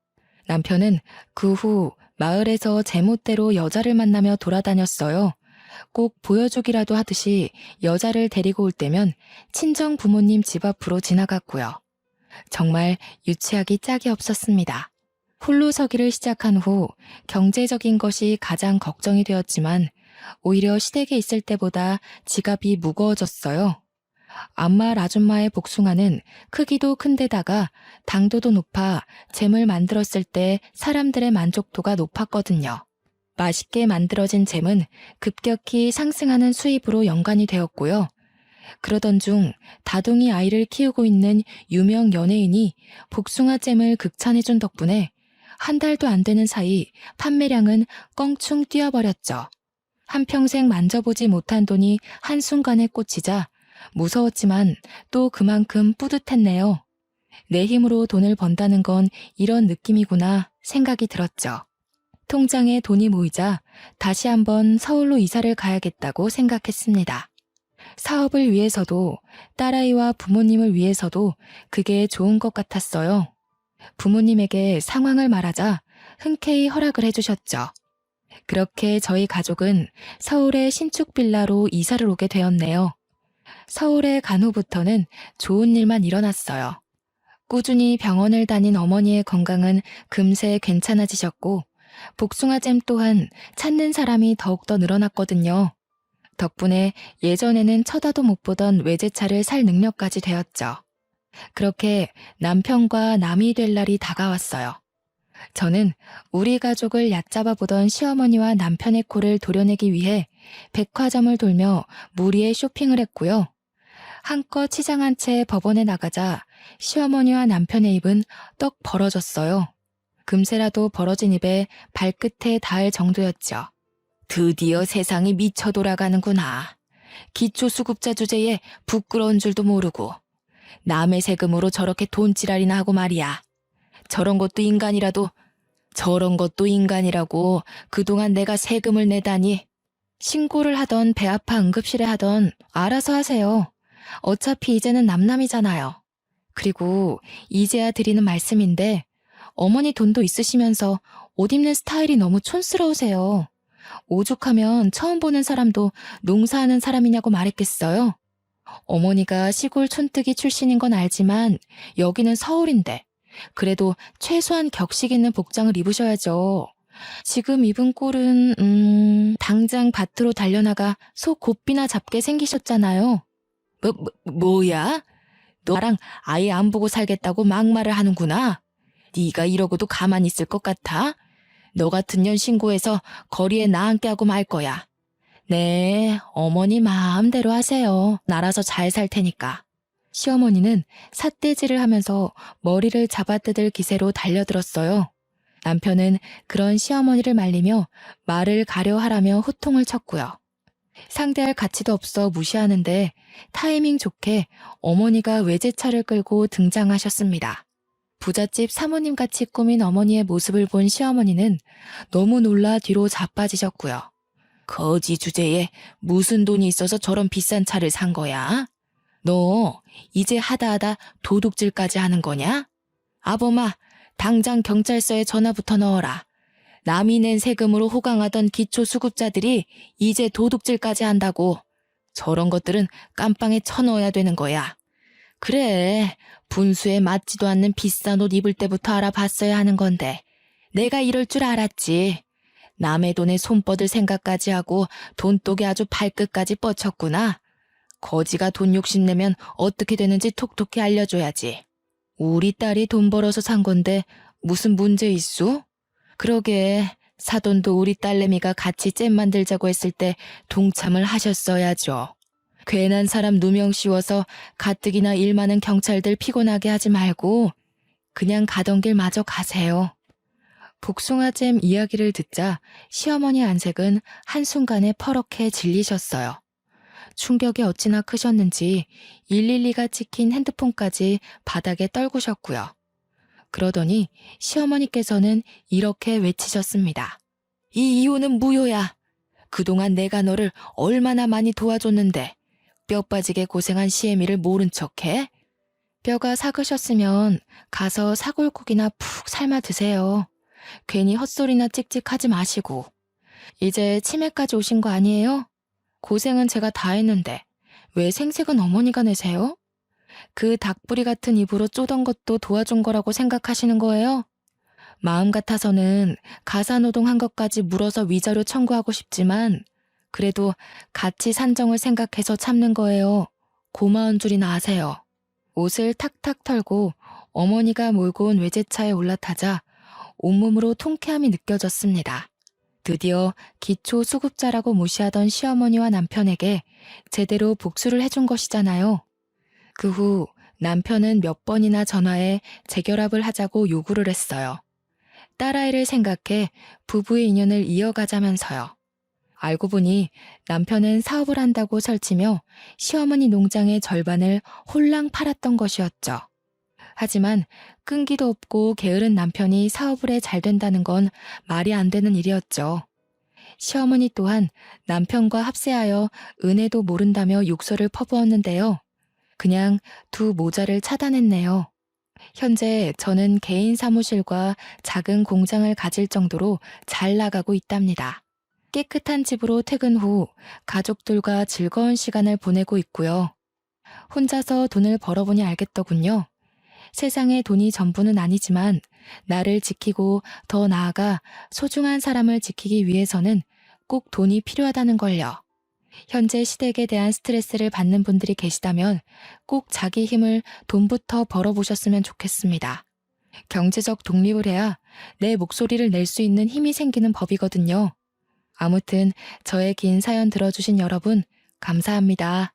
남편은 그 후 마을에서 제멋대로 여자를 만나며 돌아다녔어요. 꼭 보여주기라도 하듯이 여자를 데리고 올 때면 친정 부모님 집 앞으로 지나갔고요. 정말 유치하기 짝이 없었습니다. 홀로 서기를 시작한 후 경제적인 것이 가장 걱정이 되었지만 오히려 시댁에 있을 때보다 지갑이 무거워졌어요. 앞마을 아줌마의 복숭아는 크기도 큰데다가 당도도 높아 잼을 만들었을 때 사람들의 만족도가 높았거든요. 맛있게 만들어진 잼은 급격히 상승하는 수입으로 연관이 되었고요. 그러던 중 다둥이 아이를 키우고 있는 유명 연예인이 복숭아잼을 극찬해준 덕분에 한 달도 안 되는 사이 판매량은 껑충 뛰어버렸죠. 한평생 만져보지 못한 돈이 한순간에 꽂히자 무서웠지만 또 그만큼 뿌듯했네요. 내 힘으로 돈을 번다는 건 이런 느낌이구나 생각이 들었죠. 통장에 돈이 모이자 다시 한번 서울로 이사를 가야겠다고 생각했습니다. 사업을 위해서도 딸아이와 부모님을 위해서도 그게 좋은 것 같았어요. 부모님에게 상황을 말하자 흔쾌히 허락을 해주셨죠. 그렇게 저희 가족은 서울의 신축 빌라로 이사를 오게 되었네요. 서울에 간 후부터는 좋은 일만 일어났어요. 꾸준히 병원을 다닌 어머니의 건강은 금세 괜찮아지셨고 복숭아잼 또한 찾는 사람이 더욱더 늘어났거든요. 덕분에 예전에는 쳐다도 못 보던 외제차를 살 능력까지 되었죠. 그렇게 남편과 남이 될 날이 다가왔어요. 저는 우리 가족을 얕잡아 보던 시어머니와 남편의 코를 도려내기 위해 백화점을 돌며 무리의 쇼핑을 했고요. 한껏 치장한 채 법원에 나가자 시어머니와 남편의 입은 떡 벌어졌어요. 금세라도 벌어진 입에 발끝에 닿을 정도였죠. 드디어 세상이 미쳐 돌아가는구나. 기초수급자 주제에 부끄러운 줄도 모르고 남의 세금으로 저렇게 돈지랄이나 하고 말이야. 저런 것도 인간이라고 그동안 내가 세금을 내다니. 신고를 하던 배 아파 응급실에 하던 알아서 하세요. 어차피 이제는 남남이잖아요. 그리고 이제야 드리는 말씀인데 어머니 돈도 있으시면서 옷 입는 스타일이 너무 촌스러우세요. 오죽하면 처음 보는 사람도 농사하는 사람이냐고 말했겠어요. 어머니가 시골 촌뜨기 출신인 건 알지만 여기는 서울인데 그래도 최소한 격식 있는 복장을 입으셔야죠. 지금 입은 꼴은 당장 밭으로 달려나가 소 곱비나 잡게 생기셨잖아요. 뭐야? 너랑 아예 안 보고 살겠다고 막말을 하는구나. 네가 이러고도 가만히 있을 것 같아? 너 같은 년 신고해서 거리에 나앉게 하고 말 거야. 네, 어머니 마음대로 하세요. 알아서 잘 살 테니까. 시어머니는 삿대질을 하면서 머리를 잡아뜯을 기세로 달려들었어요. 남편은 그런 시어머니를 말리며 말을 가려 하라며 호통을 쳤고요. 상대할 가치도 없어 무시하는데 타이밍 좋게 어머니가 외제차를 끌고 등장하셨습니다. 부잣집 사모님같이 꾸민 어머니의 모습을 본 시어머니는 너무 놀라 뒤로 자빠지셨고요. 거지 주제에 무슨 돈이 있어서 저런 비싼 차를 산 거야? 너 이제 하다하다 도둑질까지 하는 거냐? 아범아, 당장 경찰서에 전화부터 넣어라. 남이 낸 세금으로 호강하던 기초수급자들이 이제 도둑질까지 한다고. 저런 것들은 깜빵에 쳐넣어야 되는 거야. 그래, 분수에 맞지도 않는 비싼 옷 입을 때부터 알아봤어야 하는 건데 내가 이럴 줄 알았지. 남의 돈에 손 뻗을 생각까지 하고 돈독에 아주 발끝까지 뻗쳤구나. 거지가 돈 욕심내면 어떻게 되는지 톡톡히 알려줘야지. 우리 딸이 돈 벌어서 산 건데 무슨 문제 있소? 그러게 사돈도 우리 딸내미가 같이 잼 만들자고 했을 때 동참을 하셨어야죠. 괜한 사람 누명 씌워서 가뜩이나 일 많은 경찰들 피곤하게 하지 말고 그냥 가던 길 마저 가세요. 복숭아잼 이야기를 듣자 시어머니 안색은 한순간에 퍼렇게 질리셨어요. 충격이 어찌나 크셨는지 112가 찍힌 핸드폰까지 바닥에 떨구셨고요. 그러더니 시어머니께서는 이렇게 외치셨습니다. 이 이혼은 무효야. 그동안 내가 너를 얼마나 많이 도와줬는데 뼈 빠지게 고생한 시애미를 모른 척해? 뼈가 삭으셨으면 가서 사골국이나 푹 삶아 드세요. 괜히 헛소리나 찍찍하지 마시고. 이제 치매까지 오신 거 아니에요? 고생은 제가 다 했는데 왜 생색은 어머니가 내세요? 그 닭부리 같은 입으로 쪼던 것도 도와준 거라고 생각하시는 거예요? 마음 같아서는 가사노동한 것까지 물어서 위자료 청구하고 싶지만 그래도 같이 산정을 생각해서 참는 거예요. 고마운 줄이나 아세요. 옷을 탁탁 털고 어머니가 몰고 온 외제차에 올라타자 온몸으로 통쾌함이 느껴졌습니다. 드디어 기초수급자라고 무시하던 시어머니와 남편에게 제대로 복수를 해준 것이잖아요. 그 후 남편은 몇 번이나 전화해 재결합을 하자고 요구를 했어요. 딸아이를 생각해 부부의 인연을 이어가자면서요. 알고 보니 남편은 사업을 한다고 설치며 시어머니 농장의 절반을 홀랑 팔았던 것이었죠. 하지만 끈기도 없고 게으른 남편이 사업을 해 잘 된다는 건 말이 안 되는 일이었죠. 시어머니 또한 남편과 합세하여 은혜도 모른다며 욕설을 퍼부었는데요. 그냥 두 모자를 차단했네요. 현재 저는 개인 사무실과 작은 공장을 가질 정도로 잘 나가고 있답니다. 깨끗한 집으로 퇴근 후 가족들과 즐거운 시간을 보내고 있고요. 혼자서 돈을 벌어보니 알겠더군요. 세상에 돈이 전부는 아니지만 나를 지키고 더 나아가 소중한 사람을 지키기 위해서는 꼭 돈이 필요하다는 걸요. 현재 시댁에 대한 스트레스를 받는 분들이 계시다면 꼭 자기 힘을 돈부터 벌어보셨으면 좋겠습니다. 경제적 독립을 해야 내 목소리를 낼 수 있는 힘이 생기는 법이거든요. 아무튼 저의 긴 사연 들어주신 여러분 감사합니다.